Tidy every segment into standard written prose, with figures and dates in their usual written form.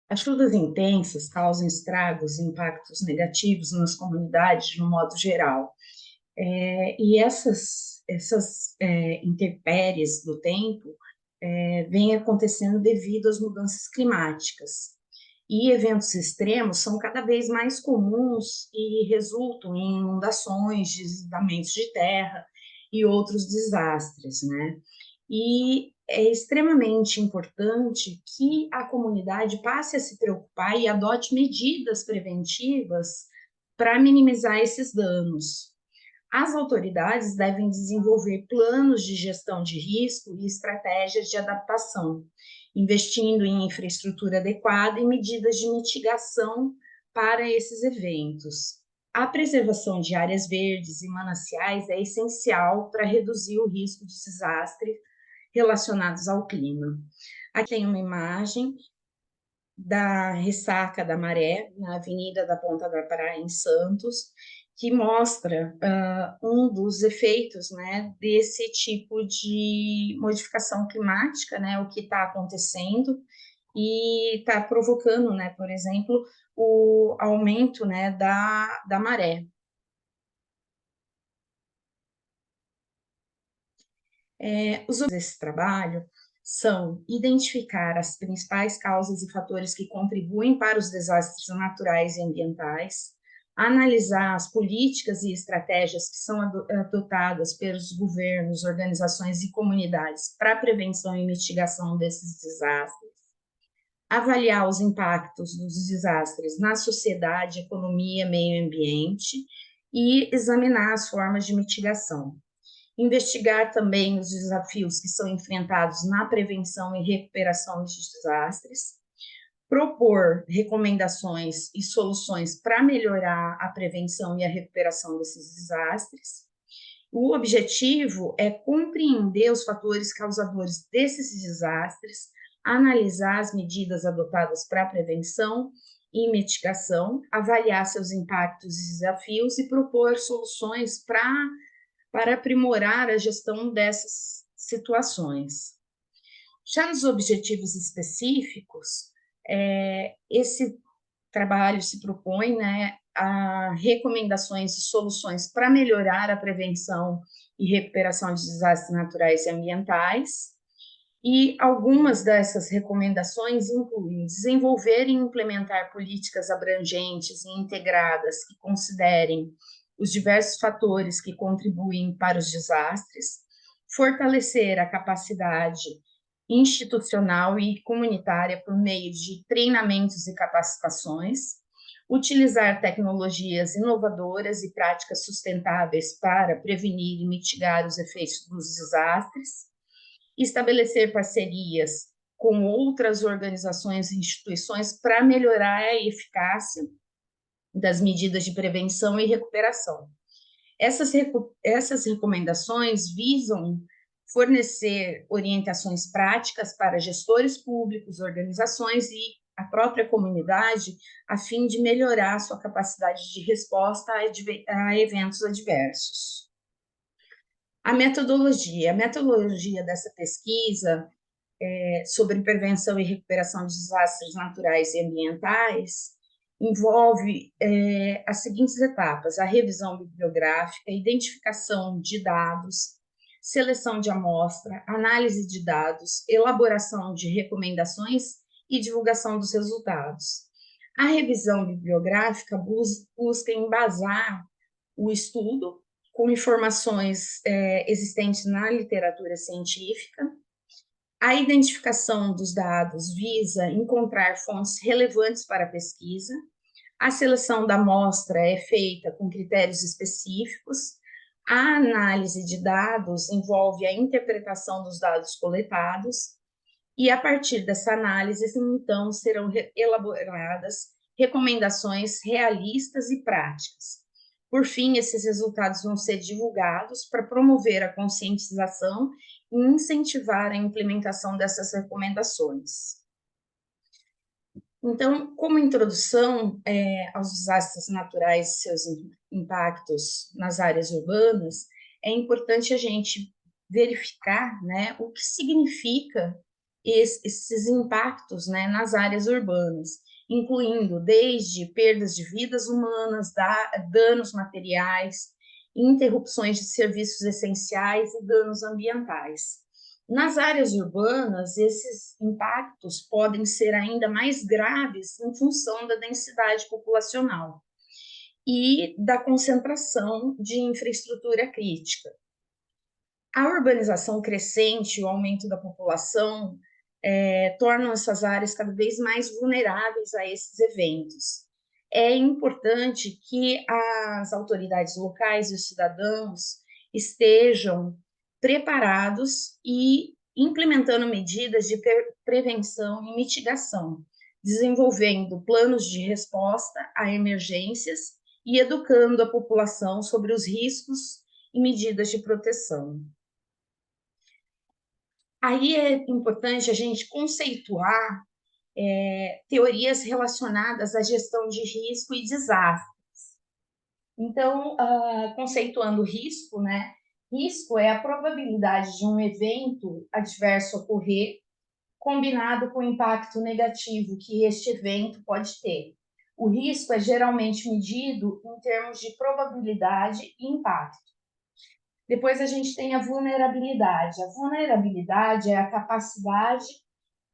As chuvas intensas causam estragos e impactos negativos nas comunidades de um modo geral. E essas intempéries do tempo vêm acontecendo devido às mudanças climáticas. E eventos extremos são cada vez mais comuns e resultam em inundações, deslizamentos de terra e outros desastres, né? E é extremamente importante que a comunidade passe a se preocupar e adote medidas preventivas para minimizar esses danos. As autoridades devem desenvolver planos de gestão de risco e estratégias de adaptação, investindo em infraestrutura adequada e medidas de mitigação para esses eventos. A preservação de áreas verdes e mananciais é essencial para reduzir o risco de desastre relacionados ao clima. Aqui tem uma imagem da ressaca da maré na Avenida da Ponta da Praia, em Santos, que mostra um dos efeitos, né, desse tipo de modificação climática, né, o que está acontecendo e está provocando, né, por exemplo, o aumento, né, da maré. Os objetivos desse trabalho são identificar as principais causas e fatores que contribuem para os desastres naturais e ambientais, analisar as políticas e estratégias que são adotadas pelos governos, organizações e comunidades para a prevenção e mitigação desses desastres, avaliar os impactos dos desastres na sociedade, economia, meio ambiente e examinar as formas de mitigação. Investigar também os desafios que são enfrentados na prevenção e recuperação de desastres, propor recomendações e soluções para melhorar a prevenção e a recuperação desses desastres. O objetivo é compreender os fatores causadores desses desastres, analisar as medidas adotadas para a prevenção e mitigação, avaliar seus impactos e desafios e propor soluções para aprimorar a gestão dessas situações. Já nos objetivos específicos, esse trabalho se propõe, né, a recomendações e soluções para melhorar a prevenção e recuperação de desastres naturais e ambientais, e algumas dessas recomendações incluem desenvolver e implementar políticas abrangentes e integradas que considerem os diversos fatores que contribuem para os desastres, fortalecer a capacidade institucional e comunitária por meio de treinamentos e capacitações, utilizar tecnologias inovadoras e práticas sustentáveis para prevenir e mitigar os efeitos dos desastres, estabelecer parcerias com outras organizações e instituições para melhorar a eficácia das medidas de prevenção e recuperação. Essas recomendações visam fornecer orientações práticas para gestores públicos, organizações e a própria comunidade, a fim de melhorar sua capacidade de resposta a eventos adversos. A metodologia dessa pesquisa sobre prevenção e recuperação de desastres naturais e ambientais envolve as seguintes etapas: a revisão bibliográfica, identificação de dados, seleção de amostra, análise de dados, elaboração de recomendações e divulgação dos resultados. A revisão bibliográfica busca embasar o estudo com informações existentes na literatura científica. A identificação dos dados visa encontrar fontes relevantes para a pesquisa. A seleção da amostra é feita com critérios específicos. A análise de dados envolve a interpretação dos dados coletados. E, a partir dessa análise, então, serão elaboradas recomendações realistas e práticas. Por fim, esses resultados vão ser divulgados para promover a conscientização e incentivar a implementação dessas recomendações. Então, como introdução aos desastres naturais e seus impactos nas áreas urbanas, é importante a gente verificar, né, o que significa esses impactos, né, nas áreas urbanas, incluindo desde perdas de vidas humanas, danos materiais, interrupções de serviços essenciais e danos ambientais. Nas áreas urbanas, esses impactos podem ser ainda mais graves em função da densidade populacional e da concentração de infraestrutura crítica. A urbanização crescente, o aumento da população, tornam essas áreas cada vez mais vulneráveis a esses eventos. É importante que as autoridades locais e os cidadãos estejam preparados e implementando medidas de prevenção e mitigação, desenvolvendo planos de resposta a emergências e educando a população sobre os riscos e medidas de proteção. Aí é importante a gente conceituar teorias relacionadas à gestão de risco e desastre. Então, conceituando risco, né? Risco é a probabilidade de um evento adverso ocorrer, combinado com o impacto negativo que este evento pode ter. O risco é geralmente medido em termos de probabilidade e impacto. Depois a gente tem a vulnerabilidade. A vulnerabilidade é a capacidade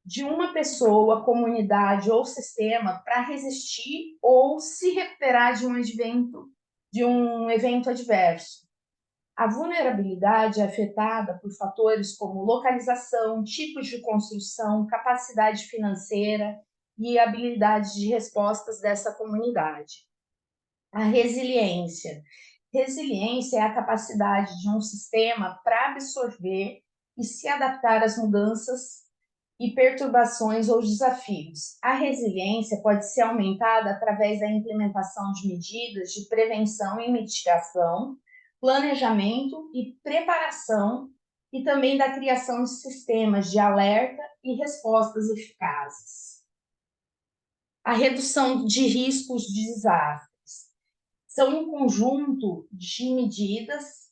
de uma pessoa, comunidade ou sistema para resistir ou se recuperar de um evento adverso. A vulnerabilidade é afetada por fatores como localização, tipos de construção, capacidade financeira e habilidades de respostas dessa comunidade. A resiliência. Resiliência é a capacidade de um sistema para absorver e se adaptar às mudanças e perturbações ou desafios. A resiliência pode ser aumentada através da implementação de medidas de prevenção e mitigação, planejamento e preparação, e também da criação de sistemas de alerta e respostas eficazes. A redução de riscos de desastres são um conjunto de medidas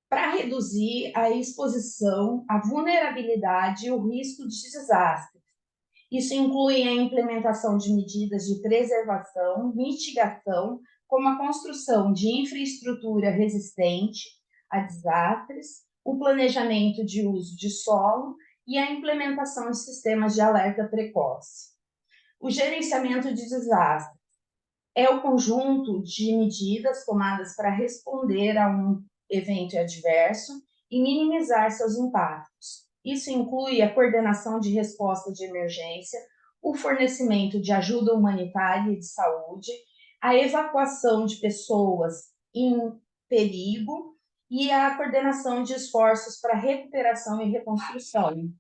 para reduzir a exposição, a vulnerabilidade e o risco de desastre. Isso inclui a implementação de medidas de preservação, mitigação, como a construção de infraestrutura resistente a desastres, o planejamento de uso de solo e a implementação de sistemas de alerta precoce. O gerenciamento de desastres é o conjunto de medidas tomadas para responder a um evento adverso e minimizar seus impactos. Isso inclui a coordenação de resposta de emergência, o fornecimento de ajuda humanitária e de saúde, a evacuação de pessoas em perigo e a coordenação de esforços para recuperação e reconstrução.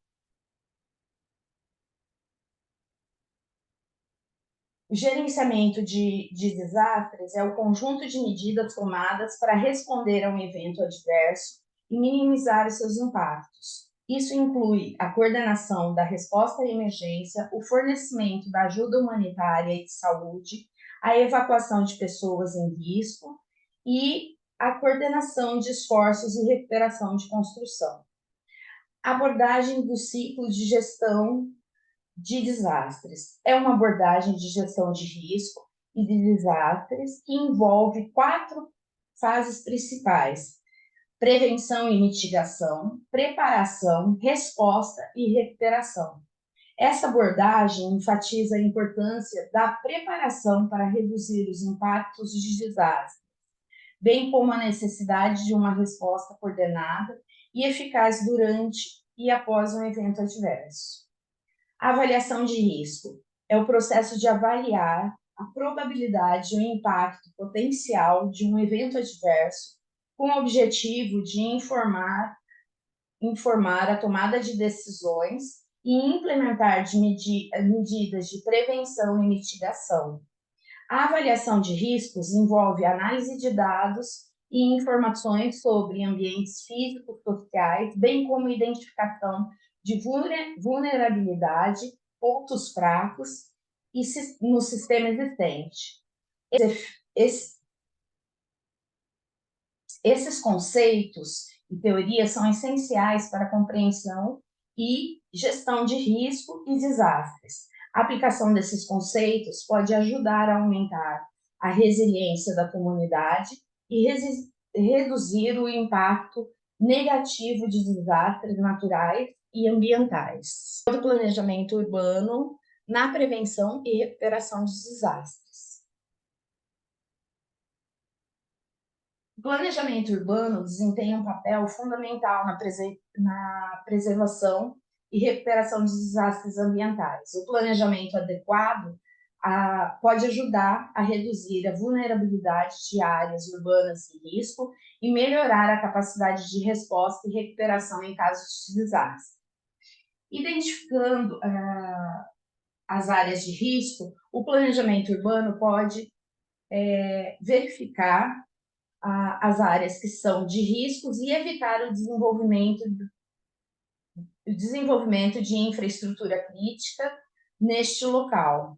O gerenciamento de desastres é o conjunto de medidas tomadas para responder a um evento adverso e minimizar os seus impactos. Isso inclui a coordenação da resposta à emergência, o fornecimento da ajuda humanitária e de saúde, a evacuação de pessoas em risco e a coordenação de esforços e recuperação de construção. Abordagem do ciclo de gestão de desastres. É uma abordagem de gestão de risco e de desastres que envolve 4 fases principais: prevenção e mitigação, preparação, resposta e recuperação. Essa abordagem enfatiza a importância da preparação para reduzir os impactos de desastres, bem como a necessidade de uma resposta coordenada e eficaz durante e após um evento adverso. A avaliação de risco é o processo de avaliar a probabilidade e o impacto potencial de um evento adverso com o objetivo de informar a tomada de decisões e implementar medidas de prevenção e mitigação. A avaliação de riscos envolve análise de dados e informações sobre ambientes físicos, sociais, bem como identificação de vulnerabilidade, pontos fracos e no sistema existente. Esses conceitos e teorias são essenciais para a compreensão e Gestão de risco e desastres. A aplicação desses conceitos pode ajudar a aumentar a resiliência da comunidade e reduzir o impacto negativo de desastres naturais e ambientais. Do planejamento urbano na prevenção e recuperação de desastres. O planejamento urbano desempenha um papel fundamental na preservação e recuperação de desastres ambientais. O planejamento adequado pode ajudar a reduzir a vulnerabilidade de áreas urbanas em risco e melhorar a capacidade de resposta e recuperação em casos de desastre. Identificando as áreas de risco, o planejamento urbano pode verificar as áreas que são de riscos e evitar o desenvolvimento de infraestrutura crítica neste local.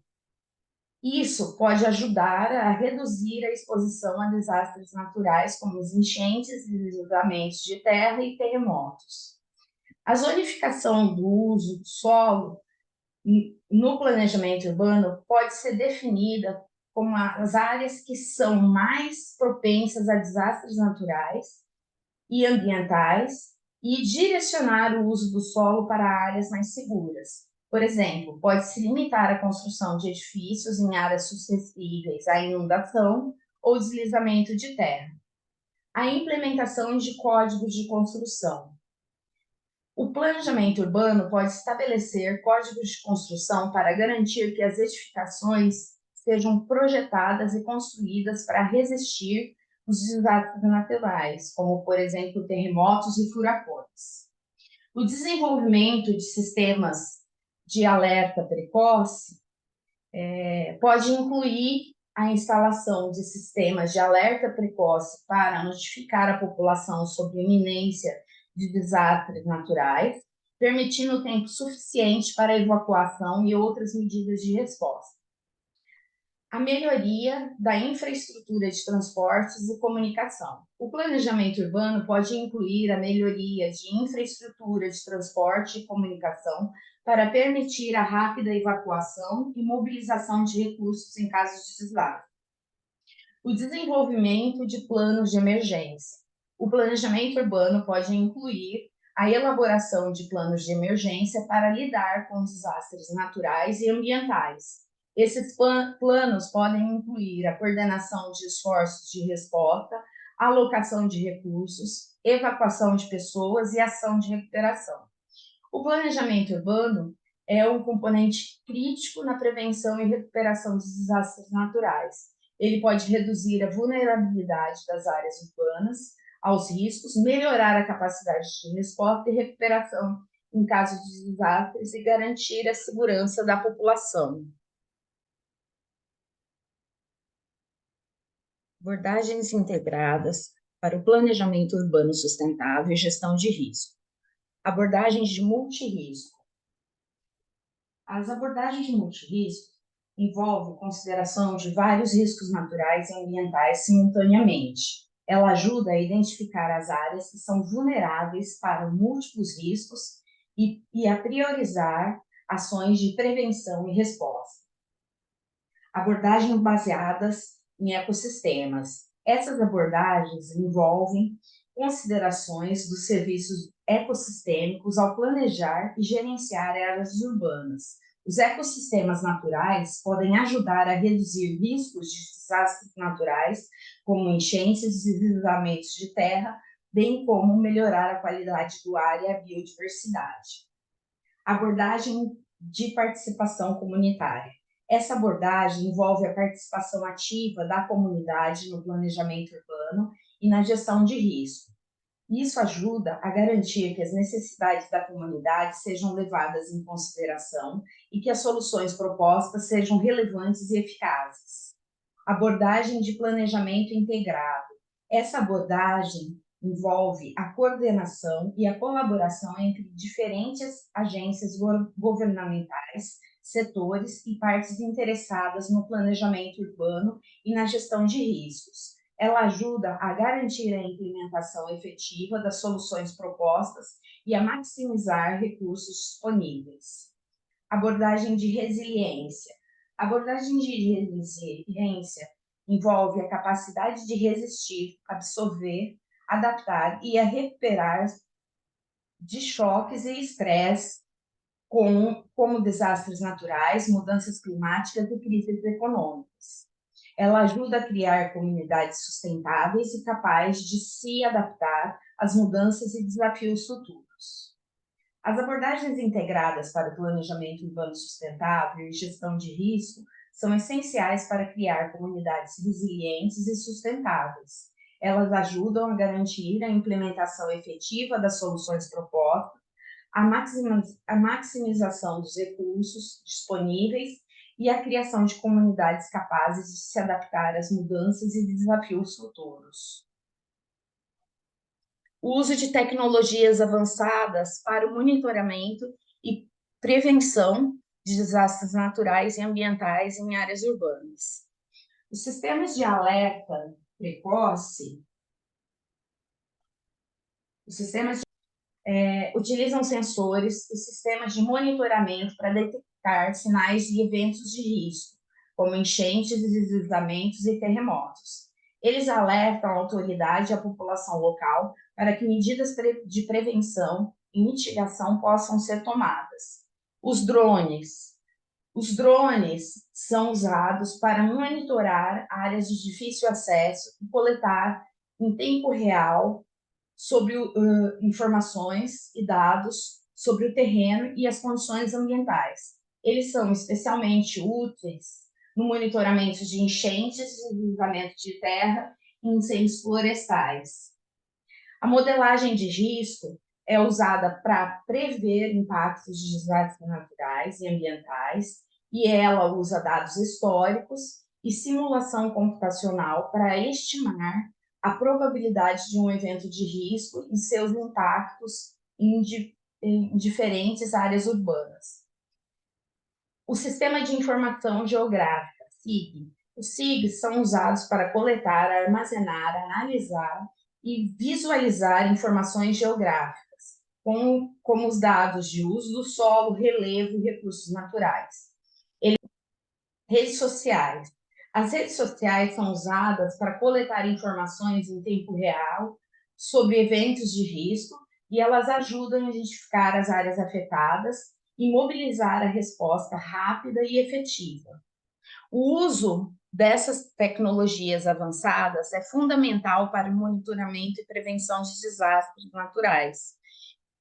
Isso pode ajudar a reduzir a exposição a desastres naturais, como as enchentes, deslizamentos de terra e terremotos. A zonificação do uso do solo no planejamento urbano pode ser definida como as áreas que são mais propensas a desastres naturais e ambientais e direcionar o uso do solo para áreas mais seguras. Por exemplo, pode-se limitar a construção de edifícios em áreas suscetíveis à inundação ou deslizamento de terra. A implementação de códigos de construção. O planejamento urbano pode estabelecer códigos de construção para garantir que as edificações sejam projetadas e construídas para resistir os desastres naturais, como, por exemplo, terremotos e furacões. O desenvolvimento de sistemas de alerta precoce pode incluir a instalação de sistemas de alerta precoce para notificar a população sobre a iminência de desastres naturais, permitindo tempo suficiente para a evacuação e outras medidas de resposta. A melhoria da infraestrutura de transportes e comunicação. O planejamento urbano pode incluir a melhoria de infraestrutura de transporte e comunicação para permitir a rápida evacuação e mobilização de recursos em casos de desastre. O desenvolvimento de planos de emergência. O planejamento urbano pode incluir a elaboração de planos de emergência para lidar com desastres naturais e ambientais. Esses planos podem incluir a coordenação de esforços de resposta, alocação de recursos, evacuação de pessoas e ação de recuperação. O planejamento urbano é um componente crítico na prevenção e recuperação de desastres naturais. Ele pode reduzir a vulnerabilidade das áreas urbanas aos riscos, melhorar a capacidade de resposta e recuperação em caso de desastres e garantir a segurança da população. Abordagens integradas para o planejamento urbano sustentável e gestão de risco. Abordagens de multirrisco. As abordagens de multirrisco envolvem consideração de vários riscos naturais e ambientais simultaneamente. Ela ajuda a identificar as áreas que são vulneráveis para múltiplos riscos e a priorizar ações de prevenção e resposta. Abordagens baseadas em ecossistemas. Essas abordagens envolvem considerações dos serviços ecossistêmicos ao planejar e gerenciar áreas urbanas. Os ecossistemas naturais podem ajudar a reduzir riscos de desastres naturais, como enchentes e deslizamentos de terra, bem como melhorar a qualidade do ar e a biodiversidade. Abordagem de participação comunitária. Essa abordagem envolve a participação ativa da comunidade no planejamento urbano e na gestão de risco. Isso ajuda a garantir que as necessidades da comunidade sejam levadas em consideração e que as soluções propostas sejam relevantes e eficazes. Abordagem de planejamento integrado. Essa abordagem envolve a coordenação e a colaboração entre diferentes agências governamentais, setores e partes interessadas no planejamento urbano e na gestão de riscos. ela ajuda a garantir a implementação efetiva das soluções propostas e a maximizar recursos disponíveis. Abordagem de resiliência. A abordagem de resiliência envolve a capacidade de resistir, absorver, adaptar e a recuperar de choques e estresse, como desastres naturais, mudanças climáticas e crises econômicas. Ela ajuda a criar comunidades sustentáveis e capazes de se adaptar às mudanças e desafios futuros. As abordagens integradas para o planejamento urbano sustentável e gestão de risco são essenciais para criar comunidades resilientes e sustentáveis. Elas ajudam a garantir a implementação efetiva das soluções propostas, a maximização dos recursos disponíveis e a criação de comunidades capazes de se adaptar às mudanças e desafios futuros. O uso de tecnologias avançadas para o monitoramento e prevenção de desastres naturais e ambientais em áreas urbanas. Os sistemas de alerta precoce, utilizam sensores e sistemas de monitoramento para detectar sinais de eventos de risco, como enchentes, deslizamentos e terremotos. Eles alertam a autoridade e a população local para que medidas de prevenção e mitigação possam ser tomadas. Os drones são usados para monitorar áreas de difícil acesso e coletar em tempo real sobre informações e dados sobre o terreno e as condições ambientais. Eles são especialmente úteis no monitoramento de enchentes, deslizamento de terra e incêndios florestais. A modelagem de risco é usada para prever impactos de desastres naturais e ambientais, e ela usa dados históricos e simulação computacional para estimar a probabilidade de um evento de risco e seus impactos em diferentes áreas urbanas. O Sistema de Informação Geográfica, SIG. Os SIGs são usados para coletar, armazenar, analisar e visualizar informações geográficas, como os dados de uso do solo, relevo e recursos naturais. Redes sociais. As redes sociais são usadas para coletar informações em tempo real sobre eventos de risco e elas ajudam a identificar as áreas afetadas e mobilizar a resposta rápida e efetiva. O uso dessas tecnologias avançadas é fundamental para o monitoramento e prevenção de desastres naturais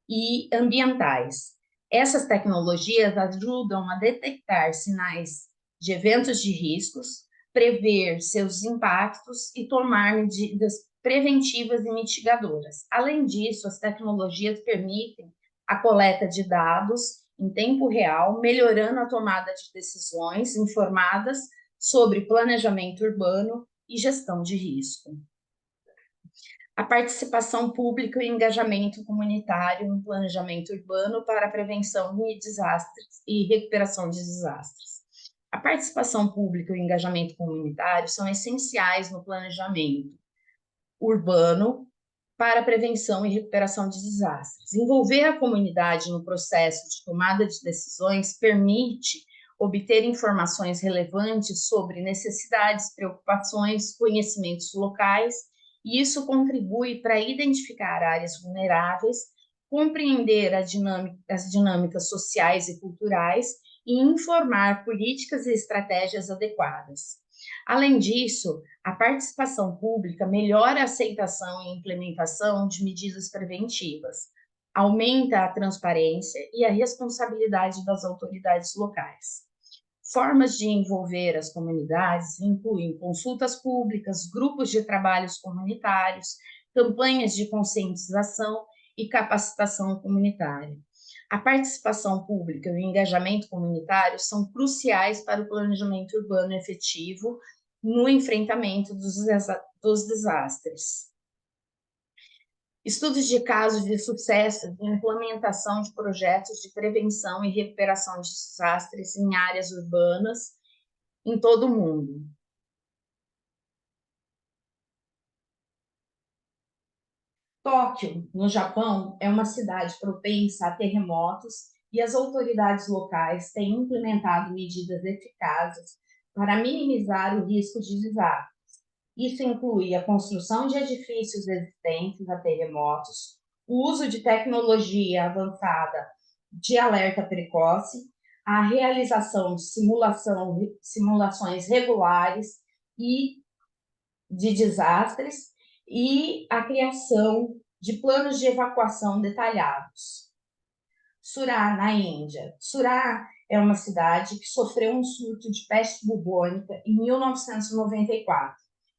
e ambientais. Essas tecnologias ajudam a detectar sinais de eventos de riscos, prever seus impactos e tomar medidas preventivas e mitigadoras. Além disso, as tecnologias permitem a coleta de dados em tempo real, melhorando a tomada de decisões informadas sobre planejamento urbano e gestão de risco. A participação pública e engajamento comunitário no planejamento urbano para a prevenção de desastres e recuperação de desastres. A participação pública e o engajamento comunitário são essenciais no planejamento urbano para a prevenção e recuperação de desastres. Envolver a comunidade no processo de tomada de decisões permite obter informações relevantes sobre necessidades, preocupações, conhecimentos locais, e isso contribui para identificar áreas vulneráveis, compreender as dinâmicas sociais e culturais e informar políticas e estratégias adequadas. Além disso, a participação pública melhora a aceitação e implementação de medidas preventivas, aumenta a transparência e a responsabilidade das autoridades locais. Formas de envolver as comunidades incluem consultas públicas, grupos de trabalhos comunitários, campanhas de conscientização e capacitação comunitária. A participação pública e o engajamento comunitário são cruciais para o planejamento urbano efetivo no enfrentamento dos desastres. Estudos de casos de sucesso de implementação de projetos de prevenção e recuperação de desastres em áreas urbanas em todo o mundo. Tóquio, no Japão, é uma cidade propensa a terremotos e as autoridades locais têm implementado medidas eficazes para minimizar o risco de desastre. Isso inclui a construção de edifícios resistentes a terremotos, o uso de tecnologia avançada de alerta precoce, a realização de simulações regulares e de desastres e a criação de planos de evacuação detalhados. Surat, na Índia. Surat é uma cidade que sofreu um surto de peste bubônica em 1994.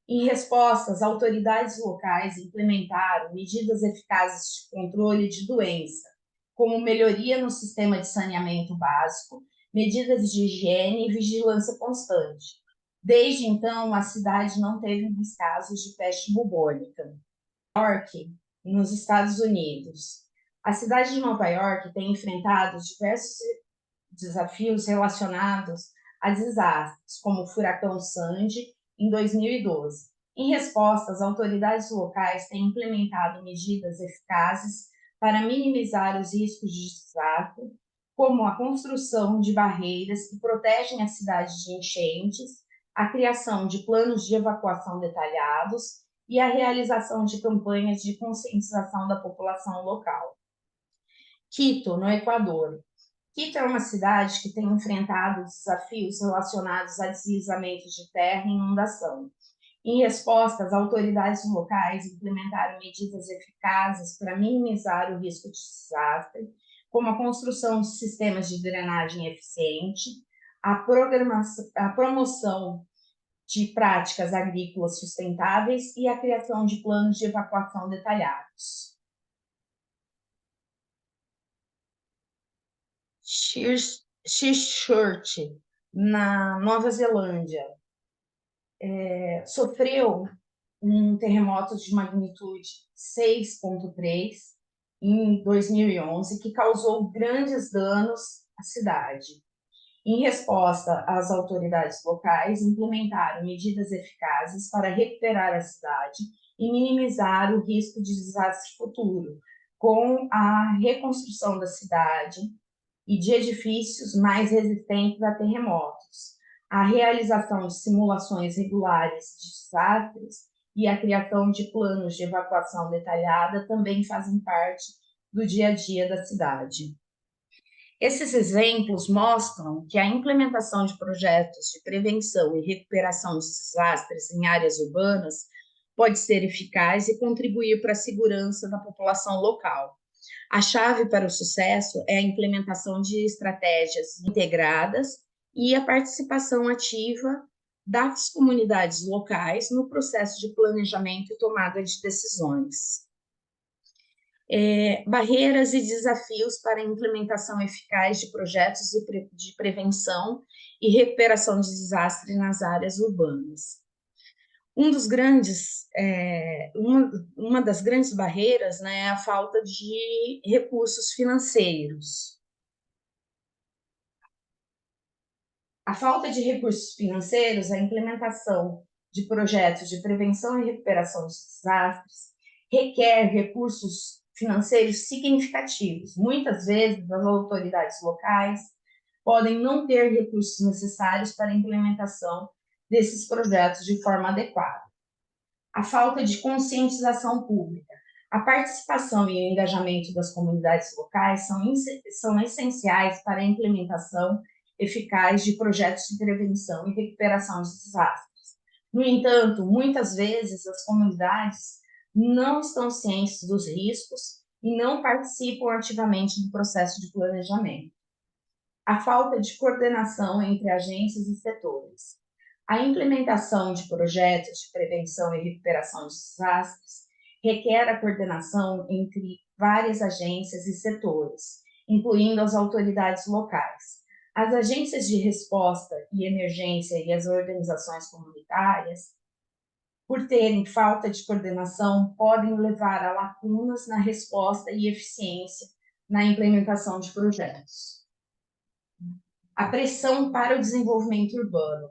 Em resposta, as autoridades locais implementaram medidas eficazes de controle de doença, como melhoria no sistema de saneamento básico, medidas de higiene e vigilância constante. Desde então, a cidade não teve mais casos de peste bubônica. Nova York, nos Estados Unidos. A cidade de Nova York tem enfrentado diversos desafios relacionados a desastres, como o furacão Sandy, em 2012. Em resposta, as autoridades locais têm implementado medidas eficazes para minimizar os riscos de desastre, como a construção de barreiras que protegem a cidade de enchentes, a criação de planos de evacuação detalhados e a realização de campanhas de conscientização da população local. Quito, no Equador. Quito é uma cidade que tem enfrentado desafios relacionados a deslizamentos de terra e inundação. Em resposta, as autoridades locais implementaram medidas eficazes para minimizar o risco de desastre, como a construção de sistemas de drenagem eficiente, a promoção de práticas agrícolas sustentáveis e a criação de planos de evacuação detalhados. Christchurch, na Nova Zelândia, sofreu um terremoto de magnitude 6,3 em 2011, que causou grandes danos à cidade. Em resposta, as autoridades locais implementaram medidas eficazes para recuperar a cidade e minimizar o risco de desastre futuro, com a reconstrução da cidade e de edifícios mais resistentes a terremotos, a realização de simulações regulares de desastres e a criação de planos de evacuação detalhada também fazem parte do dia a dia da cidade. Esses exemplos mostram que a implementação de projetos de prevenção e recuperação de desastres em áreas urbanas pode ser eficaz e contribuir para a segurança da população local. A chave para o sucesso é a implementação de estratégias integradas e a participação ativa das comunidades locais no processo de planejamento e tomada de decisões. Barreiras e desafios para a implementação eficaz de projetos de prevenção e recuperação de desastres nas áreas urbanas. Uma das grandes barreiras, né, é a falta de recursos financeiros. A falta de recursos financeiros, a implementação de projetos de prevenção e recuperação de desastres requer recursos financeiros significativos. Muitas vezes, as autoridades locais podem não ter recursos necessários para a implementação desses projetos de forma adequada. A falta de conscientização pública. A participação e o engajamento das comunidades locais são essenciais para a implementação eficaz de projetos de prevenção e recuperação de desastres. No entanto, muitas vezes as comunidades não estão cientes dos riscos e não participam ativamente do processo de planejamento. A falta de coordenação entre agências e setores. A implementação de projetos de prevenção e recuperação de desastres requer a coordenação entre várias agências e setores, incluindo as autoridades locais. As agências de resposta e emergência e as organizações comunitárias, por terem falta de coordenação, podem levar a lacunas na resposta e eficiência na implementação de projetos. A pressão para o desenvolvimento urbano.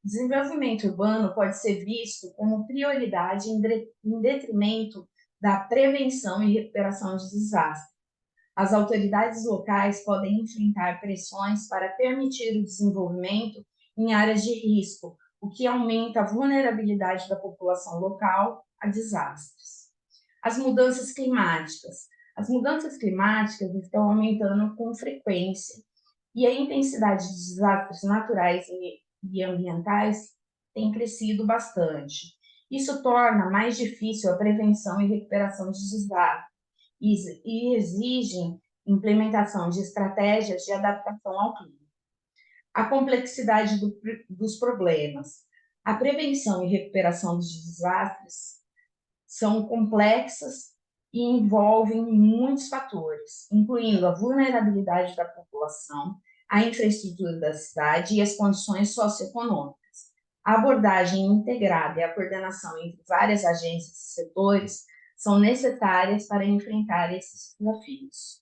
O desenvolvimento urbano pode ser visto como prioridade em detrimento da prevenção e recuperação de desastres. As autoridades locais podem enfrentar pressões para permitir o desenvolvimento em áreas de risco, o que aumenta a vulnerabilidade da população local a desastres. As mudanças climáticas. As mudanças climáticas estão aumentando com frequência e a intensidade de desastres naturais e ambientais tem crescido bastante. Isso torna mais difícil a prevenção e recuperação de desastres e exigem implementação de estratégias de adaptação ao clima. A complexidade dos problemas. A prevenção e recuperação de desastres são complexas e envolvem muitos fatores, incluindo a vulnerabilidade da população, a infraestrutura da cidade e as condições socioeconômicas. A abordagem integrada e a coordenação entre várias agências e setores são necessárias para enfrentar esses desafios.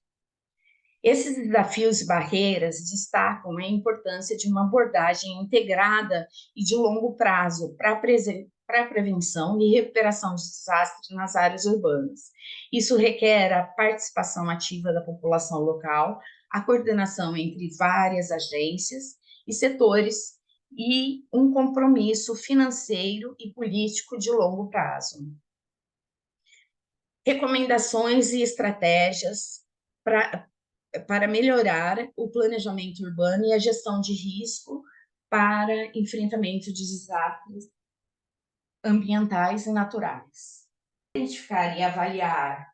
Esses desafios e barreiras destacam a importância de uma abordagem integrada e de longo prazo para a prevenção e recuperação de desastres nas áreas urbanas. Isso requer a participação ativa da população local, a coordenação entre várias agências e setores e um compromisso financeiro e político de longo prazo. Recomendações e estratégias para melhorar o planejamento urbano e a gestão de risco para enfrentamento de desastres ambientais e naturais. Identificar e avaliar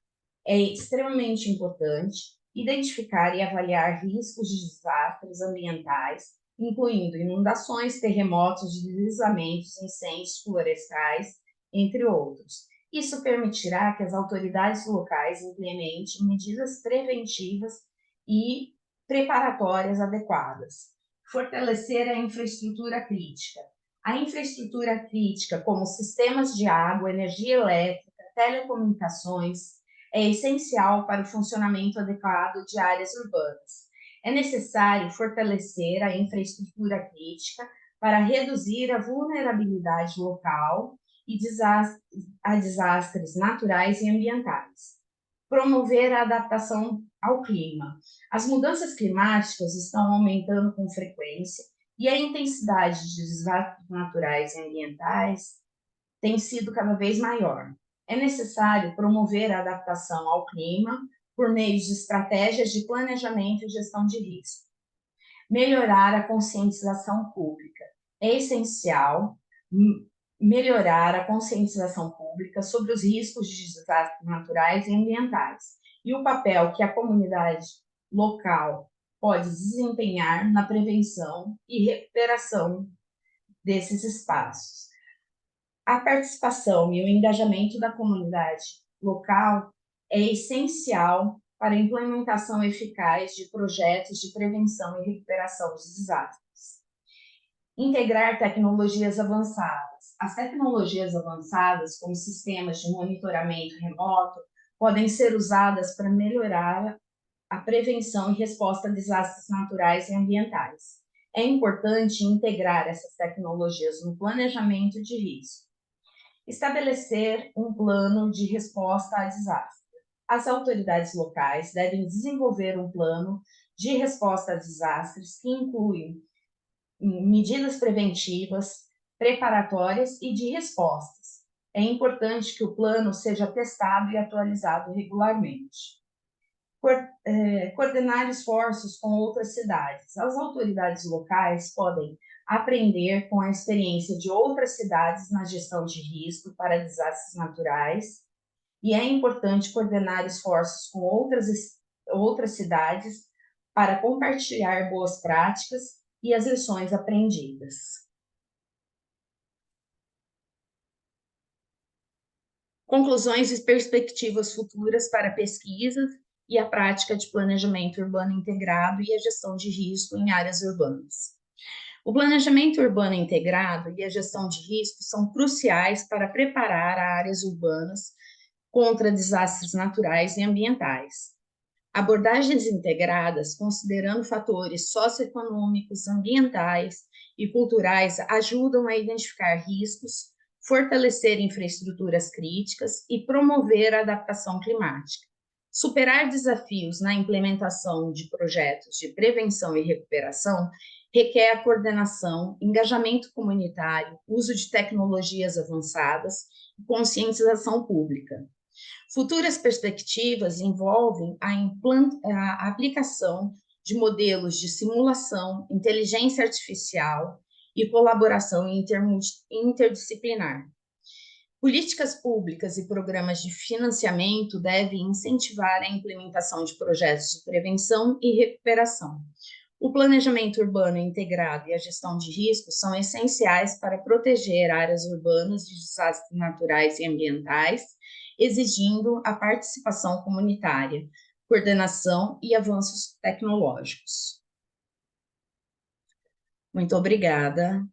é extremamente importante. Identificar e avaliar riscos de desastres ambientais, incluindo inundações, terremotos, deslizamentos, incêndios florestais, entre outros. Isso permitirá que as autoridades locais implementem medidas preventivas e preparatórias adequadas. Fortalecer a infraestrutura crítica. A infraestrutura crítica, como sistemas de água, energia elétrica, telecomunicações, é essencial para o funcionamento adequado de áreas urbanas. É necessário fortalecer a infraestrutura crítica para reduzir a vulnerabilidade local e a desastres naturais e ambientais. Promover a adaptação ao clima. As mudanças climáticas estão aumentando com frequência e a intensidade de desastres naturais e ambientais tem sido cada vez maior. É necessário promover a adaptação ao clima por meio de estratégias de planejamento e gestão de risco. Melhorar a conscientização pública. É essencial melhorar a conscientização pública sobre os riscos de desastres naturais e ambientais e o papel que a comunidade local pode desempenhar na prevenção e recuperação desses espaços. A participação e o engajamento da comunidade local é essencial para a implementação eficaz de projetos de prevenção e recuperação de desastres. Integrar tecnologias avançadas. As tecnologias avançadas, como sistemas de monitoramento remoto, podem ser usadas para melhorar a prevenção e resposta a desastres naturais e ambientais. É importante integrar essas tecnologias no planejamento de risco. Estabelecer um plano de resposta a desastre. As autoridades locais devem desenvolver um plano de resposta a desastres que inclui medidas preventivas, preparatórias e de respostas. É importante que o plano seja testado e atualizado regularmente. Coordenar esforços com outras cidades. As autoridades locais podem aprender com a experiência de outras cidades na gestão de risco para desastres naturais, e é importante coordenar esforços com outras cidades para compartilhar boas práticas e as lições aprendidas. Conclusões e perspectivas futuras para pesquisas e a prática de planejamento urbano integrado e a gestão de risco em áreas urbanas. O planejamento urbano integrado e a gestão de risco são cruciais para preparar áreas urbanas contra desastres naturais e ambientais. Abordagens integradas, considerando fatores socioeconômicos, ambientais e culturais, ajudam a identificar riscos, fortalecer infraestruturas críticas e promover a adaptação climática. Superar desafios na implementação de projetos de prevenção e recuperação requer a coordenação, engajamento comunitário, uso de tecnologias avançadas e conscientização pública. Futuras perspectivas envolvem a aplicação de modelos de simulação, inteligência artificial e colaboração interdisciplinar. Políticas públicas e programas de financiamento devem incentivar a implementação de projetos de prevenção e recuperação. O planejamento urbano integrado e a gestão de riscos são essenciais para proteger áreas urbanas de desastres naturais e ambientais, exigindo a participação comunitária, coordenação e avanços tecnológicos. Muito obrigada.